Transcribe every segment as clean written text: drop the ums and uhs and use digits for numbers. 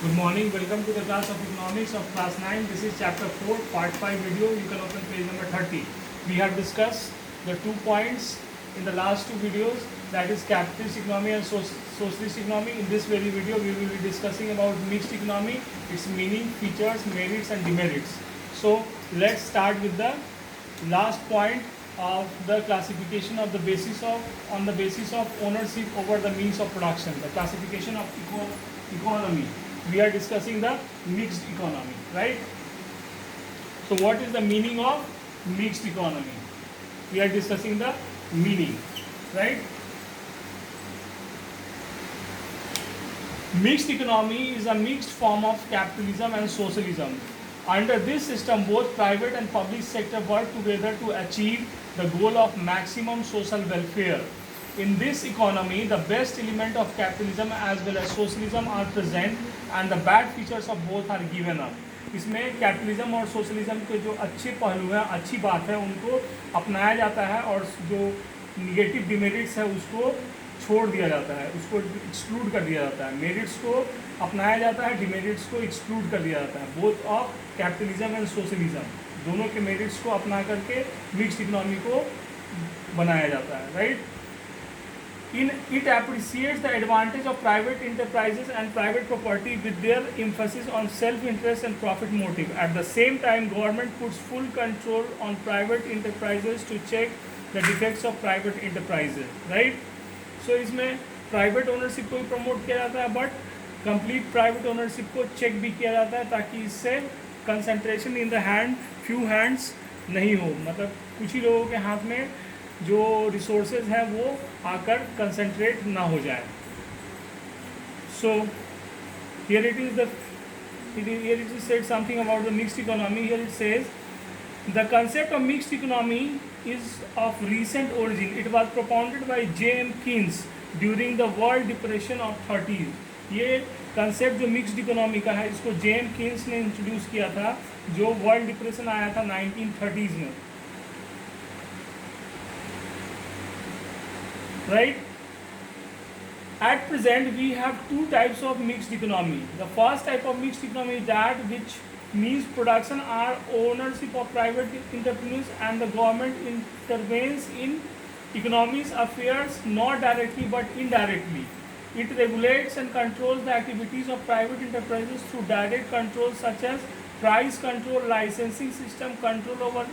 Good morning. Welcome to the class of economics of class 9. This is chapter 4, part 5 video. You can open page number 30. We have discussed the 2 points in the last 2 videos, that is capitalist economy and socialist economy. In this very video, we will be discussing about mixed economy, its meaning, features, merits and demerits. So let's start with the last point of the classification of the basis of ownership over the means of production, the classification of economy. We are discussing the mixed economy, right? So what is the meaning of mixed economy? We are discussing the meaning, right? Mixed economy is a mixed form of capitalism and socialism. Under this system, both private and public sector work together to achieve the goal of maximum social welfare. In this economy, the best element of capitalism as well as socialism are present and the bad features of both are given up. इसमें capitalism और socialism के जो अच्छे पहलू हैं, अच्छी बात है, उनको अपनाया जाता है और जो निगेटिव डिमेरिट्स है उसको छोड़ दिया जाता है, उसको एक्सक्लूड कर दिया जाता है. मेरिट्स को अपनाया जाता है, डिमेरिट्स को एक्सक्लूड कर दिया जाता है. Both of capitalism and socialism, दोनों के मेरिट्स को अपना करके मिक्स्ड इकोनॉमी को बनाया जाता है, right? It appreciates the advantage of private enterprises and private property with their emphasis on self-interest and profit motive. At the same time, government puts full control on private enterprises to check the defects of private enterprises, right? So इसमें private ownership को भी promote किया जाता है, but complete private ownership को check भी किया जाता है ताकि इससे concentration in the few hands नहीं हो, मतलब कुछ ही लोगों के हाथ में जो रिसोर्सेज है वो आकर कंसंट्रेट ना हो जाए. So here it is said something about the mixed economy. Here it says the concept of mixed economy is of recent origin. It was propounded bye J.M. Keynes during the world depression of 30s. ये concept जो mixed economy का है, इसको J.M. Keynes ने introduce किया था जो world depression आया था 1930s में, right? At present, we have two types of mixed economy. The first type of mixed economy is that which means production are ownership of private entrepreneurs and the government intervenes in economy's affairs not directly but indirectly. It regulates and controls the activities of private enterprises through direct controls such as price control, licensing system, control over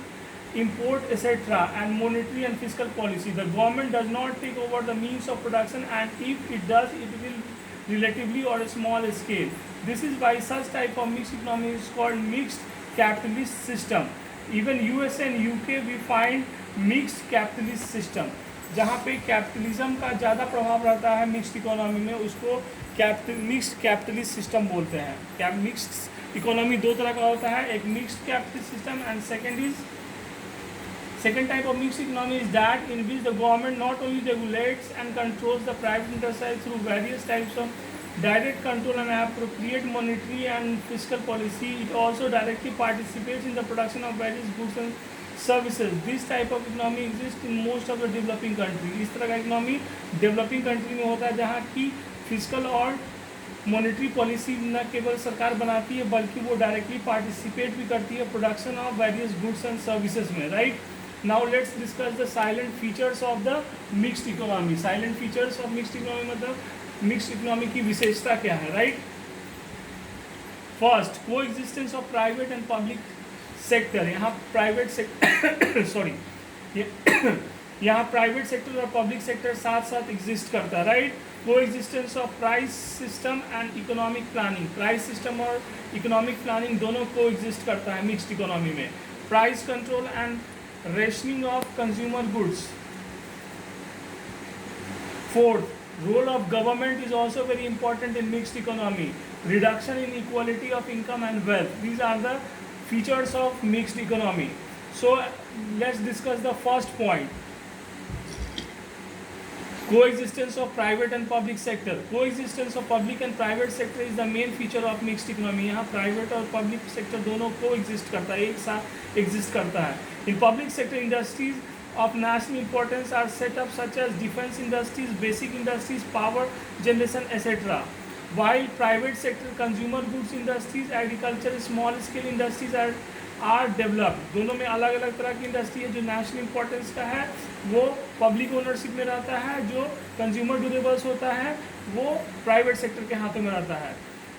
import, etc., and monetary and fiscal policy. The government does not take over the means of production, and if it does, it will relatively or a small scale. This is why such type of mixed economy is called mixed capitalist system. Even USA and UK we find mixed capitalist system. जहाँ पे capitalism का ज़्यादा प्रभाव रहता है mixed economy में, उसको mixed capitalist system बोलते हैं. मिक्स्ड इकोनॉमी दो तरह का होता है, एक mixed capitalist system and second type of mixed economy is that in which the government not only regulates and controls the private enterprise through various types of direct control and appropriate monetary and fiscal policy, it also directly participates in the production of various goods and services. This type of economy exists in most of the developing countries. इस तरह का economy developing country में होता है जहाँ की physical और monetary policy न केवल सरकार बनाती है बल्कि वो डायरेक्टली पार्टिसिपेट भी करती है production of various goods and services में, right? Now let's discuss the silent features of the mixed economy. Silent features of mixed economy मतलब mixed economy की विशेषता क्या है, right? First, coexistence of private and public sector. यहाँ private sector sorry यहाँ private sector और public sector साथ साथ एग्जिस्ट करता है, right? Coexistence of price system and economic planning. Price system और इकोनॉमिक प्लानिंग दोनों कोएग्जिस्ट करता है मिक्स्ड इकोनॉमी में. Price control and rationing of consumer goods. Fourth, role of government is also very important in mixed economy. Reduction in equality of income and wealth. These are the features of mixed economy. So let's discuss the first point. Coexistence of private and public sector. Coexistence of public and private sector is the main feature of mixed economy. यहाँ private और public sector दोनों coexist करता है, एक साथ exist करता है. In public sector, industries of national importance are set up such as defense industries, basic industries, power generation, etc. while private sector consumer goods industries, agriculture, small scale industries are developed. दोनों में अलग अलग तरह की industry है. जो national importance का है वो पब्लिक ओनरशिप में रहता है, जो कंज्यूमर ड्यूरेबल्स होता है वो प्राइवेट सेक्टर के हाथों में रहता है.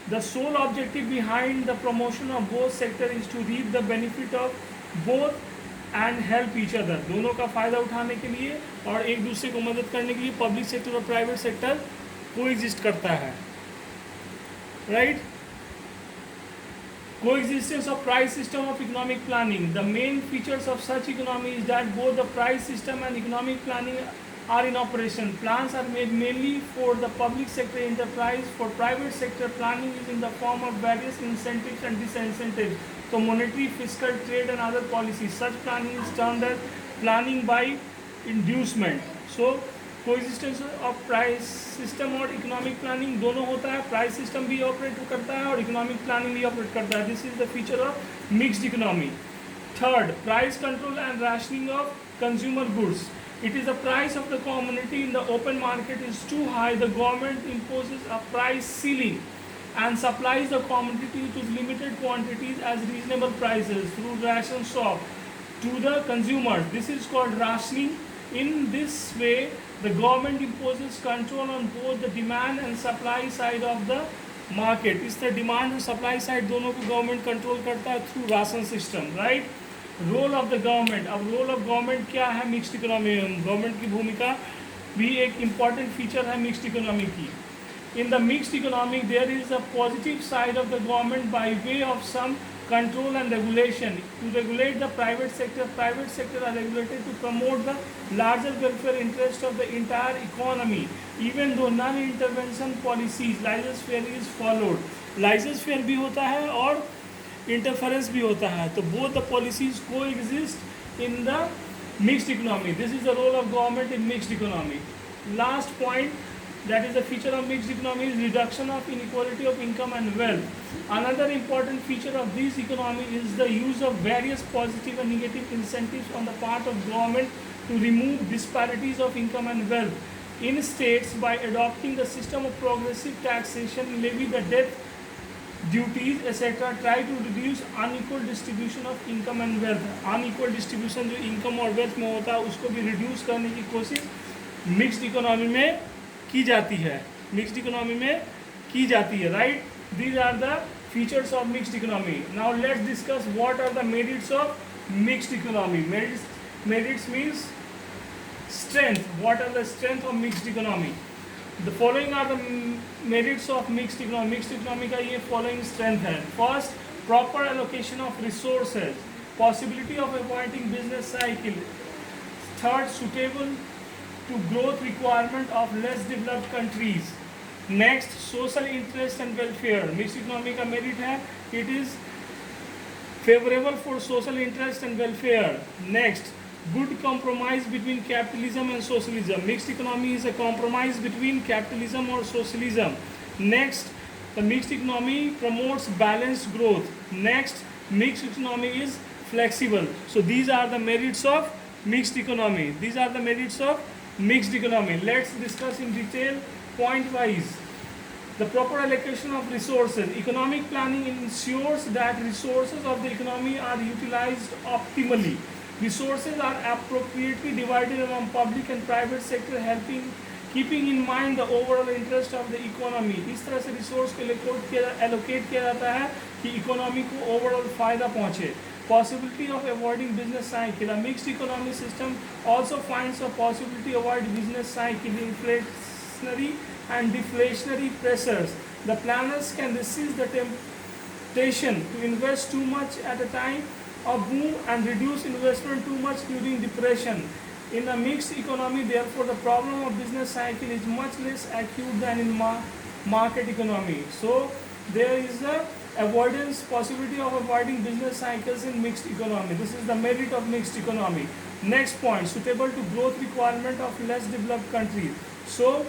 The sole objective behind the promotion of both sector is to reap the benefit of both and help each other. दोनों का फ़ायदा उठाने के लिए और एक दूसरे को मदद करने के लिए पब्लिक सेक्टर और प्राइवेट सेक्टर कोएग्जिस्ट करता है. Right. Coexistence of price system of economic planning. The main features of such economy is that both the price system and economic planning are in operation. Plans are made mainly for the public sector enterprise. For private sector, planning is in the form of various incentives and disincentives. So monetary, fiscal, trade and other policies. Such planning is termed as planning by inducement. So coexistence of price system और economic planning दोनों होता है. Price system भी operate करता है और economic planning भी operate करता है. This is the feature of mixed economy. Third, price control and rationing of consumer goods. It is the price of the commodity in the open market is too high. The government imposes a price ceiling and supplies the commodity to limited quantities as reasonable prices through ration shop to the consumers. This is called rationing. In this way, the government imposes control on both the demand and supply side of the market. इस तरह demand और supply side दोनों को government control करता है through ration system. Right. Role of the government. अब role of government क्या है मिक्स्ड इकोनॉमी में? गवर्नमेंट की भूमिका भी एक इम्पॉर्टेंट फीचर है मिक्स्ड इकोनॉमी की. In the mixed economy, there is a positive side of the government by way of some control and regulation. To regulate the private sector are regulated to promote the larger welfare interest of the entire economy. Even though non-intervention policies, laissez-faire is followed. Laissez-faire भी होता है और interference भी होता है. तो both the policies coexist in the mixed economy. This is the role of government in mixed economy. Last point, that is the feature of mixed economy, is reduction of inequality of income and wealth. Another important feature of this economy is the use of various positive and negative incentives on the part of government to remove disparities of income and wealth in states by adopting the system of progressive taxation, levy the death duties etc. Try to reduce unequal distribution of income and wealth. unequal distribution जो income और wealth में होता है उसको भी reduce करने की कोशिश मिक्स्ड इकोनॉमी में की जाती है. मिक्स्ड इकोनॉमी में की जाती है. Right. These are the features of mixed economy. Now let's discuss what are the merits of mixed economy. Merits means strength. What are the strength of mixed economy? The following are the merits of mixed economy. Mixed economy का ये following strength है. First, proper allocation of resources. Possibility of avoiding business cycle. Third, suitable to growth requirement of less developed countries. Next, social interest and welfare. Mixed economy का merit है, it is favorable for social interest and welfare. Next, good compromise between capitalism and socialism. Mixed economy is a compromise between capitalism or socialism. Next, the mixed economy promotes balanced growth. Next, mixed economy is flexible. So these are the merits of mixed economy. These are the merits of mixed economy. Let's discuss in detail point wise. The proper allocation of resources. Economic planning ensures that resources of the economy are utilized optimally. Resources are appropriately divided among public and private sector, keeping in mind the overall interest of the economy. इस तरह से resource को allocate किया जाता है कि economy को overall फायदा पहुँचे. Possibility of avoiding business cycle. A mixed economy system also finds a possibility to avoid business cycle, inflationary and deflationary pressures. The planners can resist the temptation to invest too much at a time of boom and reduce investment too much during depression. In a mixed economy, therefore, the problem of business cycle is much less acute than in market economy. So there is a possibility of avoiding business cycles in mixed economy. This is the merit of mixed economy. Next point, suitable to growth requirement of less developed countries. So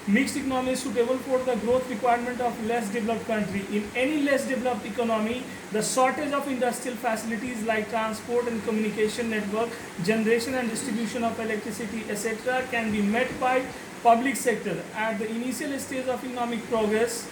Mixed economy is suitable for the growth requirement of less developed country. In any less developed economy, the shortage of industrial facilities like transport and communication network, generation and distribution of electricity, etc., can be met by public sector. At the initial stage of economic progress,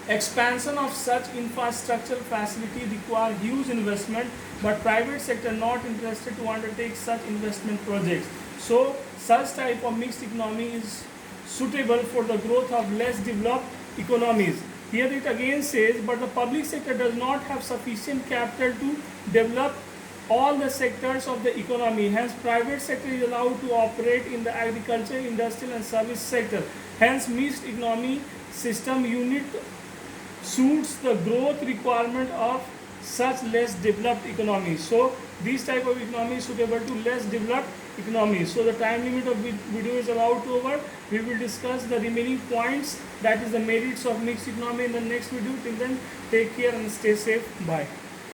expansion of such infrastructural facility require huge investment, but private sector not interested to undertake such investment projects. So such type of mixed economy is suitable for the growth of less developed economies. Here it again says, but the public sector does not have sufficient capital to develop all the sectors of the economy. Hence, private sector is allowed to operate in the agriculture, industrial and service sector. Hence, mixed economy system unit suits the growth requirement of such less developed economies. So these type of economy is suitable to less developed economies. So the time limit of video is about to over. We will discuss the remaining points, that is the merits of mixed economy, in the next video. Till then, take care and stay safe. Bye.